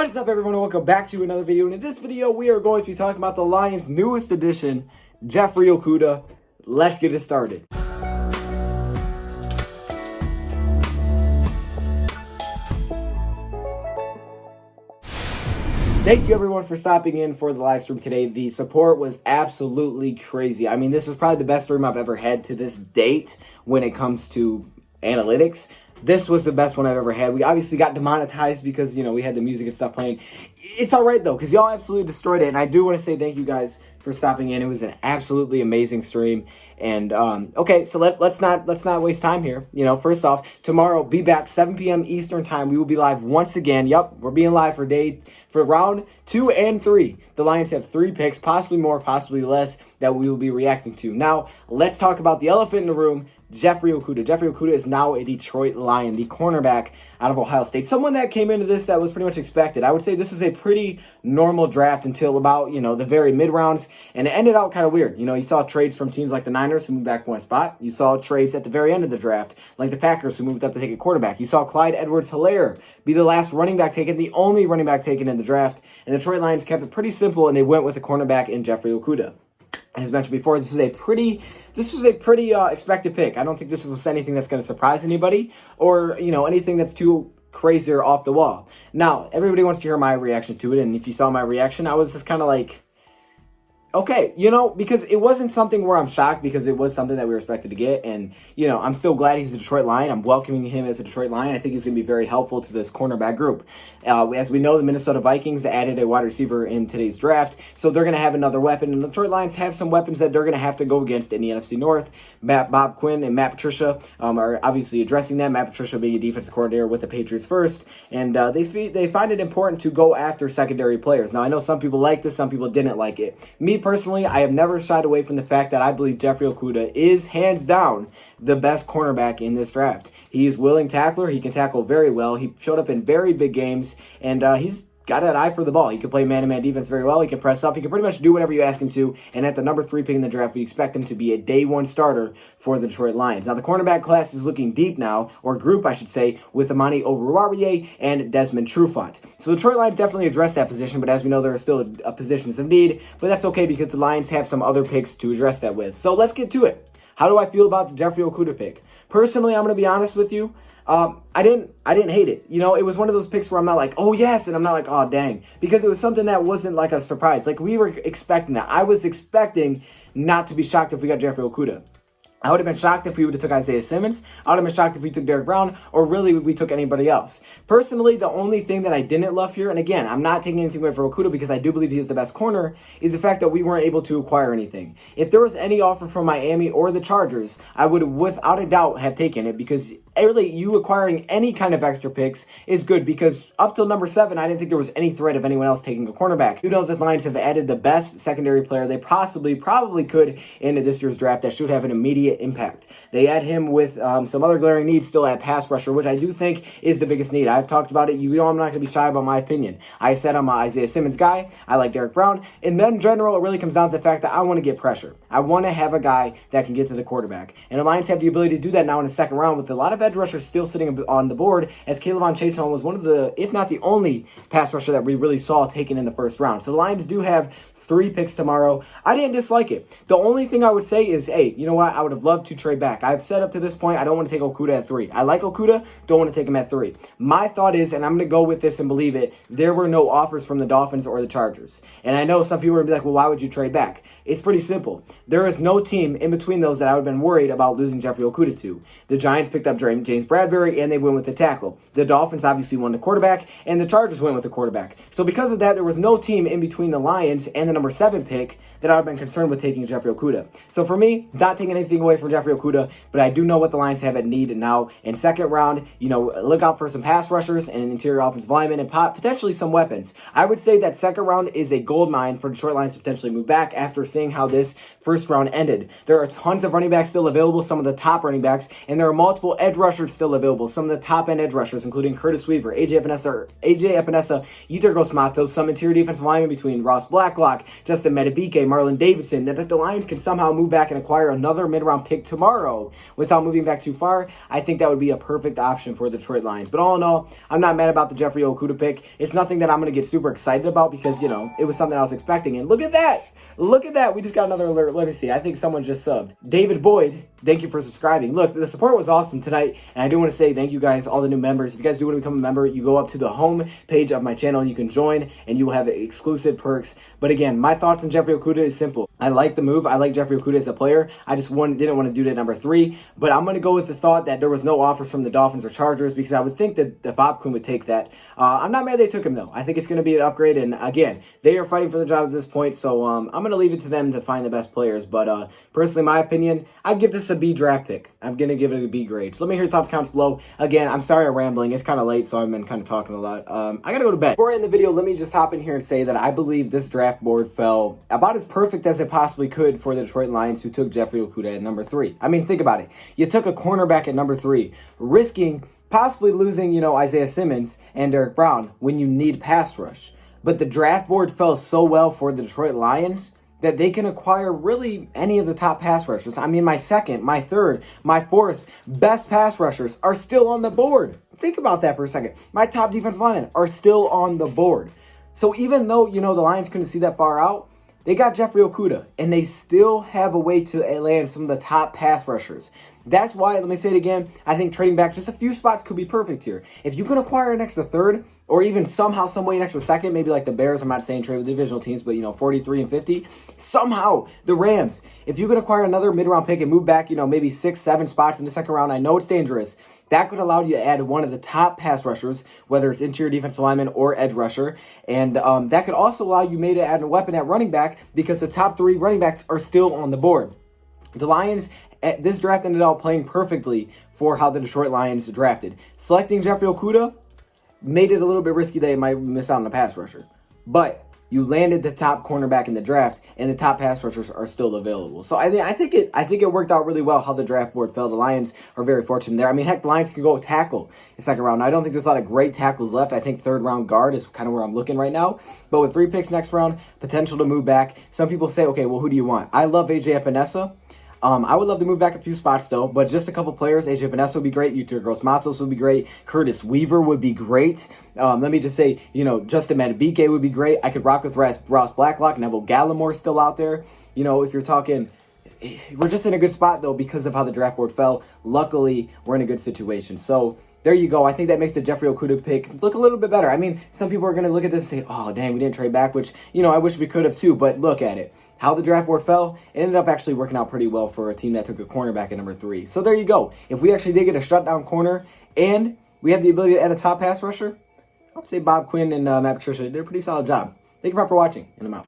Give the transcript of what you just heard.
What's up, everyone, and welcome back to another video. And in this video, we are going to be talking about the Lions' newest addition, Jeffrey Okudah. Let's get it started. Thank you, everyone, for stopping in for the live stream today. The support was absolutely crazy. I mean, this is probably the best stream I've ever had to this date when it comes to analytics. This was the best one I've ever had. We obviously got demonetized because, you know, we had the music and stuff playing. It's all right, though, because y'all absolutely destroyed it. And I do want to say thank you guys for stopping in. It was an absolutely amazing stream. And, okay, so let's not waste time here. You know, first off, tomorrow, be back 7 p.m. Eastern time. We will be live once again. Yep, we're being live for round 2 and 3. The Lions have 3 picks, possibly more, possibly less, that we will be reacting to. Now, let's talk about the elephant in the room, Jeffrey Okudah. Jeffrey Okudah is now a Detroit Lion, the cornerback out of Ohio State. Someone that came into this that was pretty much expected. I would say this is a pretty normal draft until about, you know, the very mid-rounds, and it ended out kind of weird. You know, you saw trades from teams like the Niners who moved back one spot. You saw trades at the very end of the draft, like the Packers who moved up to take a quarterback. You saw Clyde Edwards-Helaire be the last running back taken, the only running back taken in the draft, and the Detroit Lions kept it pretty simple, and they went with a cornerback in Jeffrey Okudah. As mentioned before, this was a pretty expected pick. I don't think this was anything that's going to surprise anybody or, you know, anything that's too crazy or off the wall. Now, everybody wants to hear my reaction to it, and if you saw my reaction, I was just kind of like, okay, you know, because it wasn't something where I'm shocked because it was something that we were expected to get. And, you know, I'm still glad he's a Detroit Lion. I'm welcoming him as a Detroit Lion. I think he's going to be very helpful to this cornerback group. As we know, the Minnesota Vikings added a wide receiver in today's draft, so they're going to have another weapon. And the Detroit Lions have some weapons that they're going to have to go against in the NFC North. Bob Quinn and Matt Patricia are obviously addressing that. Matt Patricia being a defensive coordinator with the Patriots first. And they find it important to go after secondary players. Now, I know some people liked this, some people didn't like it. Me personally, I have never shied away from the fact that I believe Jeffrey Okudah is hands down the best cornerback in this draft. He is willing tackler. He can tackle very well. He showed up in very big games, and he's got an eye for the ball. He can play man-to-man defense very well. He can press up. He can pretty much do whatever you ask him to. And at the number 3 pick in the draft, we expect him to be a day 1 starter for the Detroit Lions. Now, the cornerback class is looking deep now, or group, I should say, with Amani Oruwariye and Desmond Trufant. So the Detroit Lions definitely address that position, but as we know, there are still positions of need. But that's okay because the Lions have some other picks to address that with. So let's get to it. How do I feel about the Jeffrey Okudah pick? Personally, I'm going to be honest with you. I didn't hate it. You know, it was one of those picks where I'm not like, oh yes, and I'm not like, oh dang, because it was something that wasn't like a surprise. Like, we were expecting that. I was expecting not to be shocked if we got Jeffrey Okudah. I would have been shocked if we would have took Isaiah Simmons. I would have been shocked if we took Derrick Brown, or really if we took anybody else. Personally, the only thing that I didn't love here, and again, I'm not taking anything away from Okudah because I do believe he is the best corner, is the fact that we weren't able to acquire anything. If there was any offer from Miami or the Chargers, I would without a doubt have taken it, because really, you acquiring any kind of extra picks is good, because up till number 7, I didn't think there was any threat of anyone else taking a cornerback. You know that the Lions have added the best secondary player they probably could into this year's draft that should have an immediate impact. They add him with some other glaring needs still at pass rusher, which I do think is the biggest need. I've talked about it. You know I'm not going to be shy about my opinion. I said I'm an Isaiah Simmons guy. I like Derrick Brown. And then in general, it really comes down to the fact that I want to get pressure. I want to have a guy that can get to the quarterback. And the Lions have the ability to do that now in the second round with a lot of edge rushers still sitting on the board, as Kayvon Chaisson was one of the, if not the only, pass rusher that we really saw taken in the first round. So the Lions do have 3 picks tomorrow. I didn't dislike it. The only thing I would say is, hey, you know what? I would have loved to trade back. I've said up to this point, I don't want to take Okudah at 3. I like Okudah, don't want to take him at 3. My thought is, and I'm going to go with this and believe it, there were no offers from the Dolphins or the Chargers. And I know some people are going to be like, well, why would you trade back? It's pretty simple. There is no team in between those that I would have been worried about losing Jeffrey Okudah to. The Giants picked up James Bradbury, and they went with the tackle. The Dolphins obviously won the quarterback, and the Chargers went with the quarterback. So because of that, there was no team in between the Lions and the number 7 pick that I would have been concerned with taking Jeffrey Okudah. So for me, not taking anything away from Jeffrey Okudah, but I do know what the Lions have at need now. In second round, you know, look out for some pass rushers and an interior offensive lineman and potentially some weapons. I would say that second round is a gold mine for Detroit Lions to potentially move back after seeing how this first round ended. There are tons of running backs still available, some of the top running backs, and there are multiple edge rushers still available. Some of the top-end edge rushers, including Curtis Weaver, AJ Epinesa, Yetur Matos, some interior defensive linemen between Ross Blacklock, Justin Metabike, Marlon Davidson, that if the Lions can somehow move back and acquire another mid-round pick tomorrow without moving back too far, I think that would be a perfect option for the Detroit Lions. But all in all, I'm not mad about the Jeffrey Okudah pick. It's nothing that I'm going to get super excited about because, you know, it was something I was expecting. And look at that. Look at that. We just got another alert. Let me see. I think someone just subbed. David Boyd, thank you for subscribing. Look, the support was awesome tonight. And I do want to say thank you guys, all the new members. If you guys do want to become a member, you go up to the home page of my channel. You can join and you will have exclusive perks. But again, my thoughts on Jeffrey Okudah is simple. I like the move. I like Jeffrey Okudah as a player. I just didn't want to do it at number 3. But I'm going to go with the thought that there was no offers from the Dolphins or Chargers because I would think that Bob Quinn would take that. I'm not mad they took him, though. I think it's going to be an upgrade. And again, they are fighting for the job at this point. So I'm going to leave it to them to find the best players. But personally, my opinion, I'd give this a B draft pick. I'm going to give it a B grade. So let me hear your thoughts, comments below. Again, I'm sorry I'm rambling. It's kind of late, so I've been kind of talking a lot. I got to go to bed. Before I end the video, let me just hop in here and say that I believe this draft board fell about as perfect as it possibly could for the Detroit Lions, who took Jeffrey Okudah at number 3. I mean, think about it. You took a cornerback at number 3, risking possibly losing, you know, Isaiah Simmons and Derek Brown when you need pass rush. But the draft board fell so well for the Detroit Lions that they can acquire really any of the top pass rushers. I mean, my second, my third, my fourth best pass rushers are still on the board. Think about that for a second. My top defensive linemen are still on the board. So even though, you know, the Lions couldn't see that far out, they got Jeffrey Okudah, and they still have a way to land some of the top pass rushers. That's why, let me say it again, I think trading back just a few spots could be perfect here. If you can acquire an extra third, or even somehow, some way an extra second, maybe like the Bears, I'm not saying trade with divisional teams, but, you know, 43 and 50, somehow the Rams, if you could acquire another mid-round pick and move back, you know, maybe 6, 7 spots in the second round, I know it's dangerous. That could allow you to add one of the top pass rushers, whether it's interior defensive lineman or edge rusher. And that could also allow you maybe to add a weapon at running back because the top 3 running backs are still on the board. The Lions, this draft ended up playing perfectly for how the Detroit Lions drafted. Selecting Jeffrey Okudah made it a little bit risky that they might miss out on a pass rusher. But you landed the top cornerback in the draft, and the top pass rushers are still available. So I think it worked out really well how the draft board fell. The Lions are very fortunate there. I mean, heck, the Lions can go tackle in second round. Now, I don't think there's a lot of great tackles left. I think third round guard is kind of where I'm looking right now. But with 3 picks next round, potential to move back. Some people say, okay, well, who do you want? I love AJ Epinesa. I would love to move back a few spots, though, but just a couple players. AJ Epinesa would be great. Yetur Matos would be great. Curtis Weaver would be great. Let me just say, you know, Justin Metabike would be great. I could rock with Ross Blacklock. Neville Gallimore still out there. You know, if you're talking, we're just in a good spot, though, because of how the draft board fell. Luckily, we're in a good situation. So there you go. I think that makes the Jeffrey Okudah pick look a little bit better. I mean, some people are going to look at this and say, oh, dang, we didn't trade back, which, you know, I wish we could have too. But look at it. How the draft board fell, it ended up actually working out pretty well for a team that took a cornerback at number 3. So there you go. If we actually did get a shutdown corner and we have the ability to add a top pass rusher, I would say Bob Quinn and Matt Patricia did a pretty solid job. Thank you for watching, and I'm out.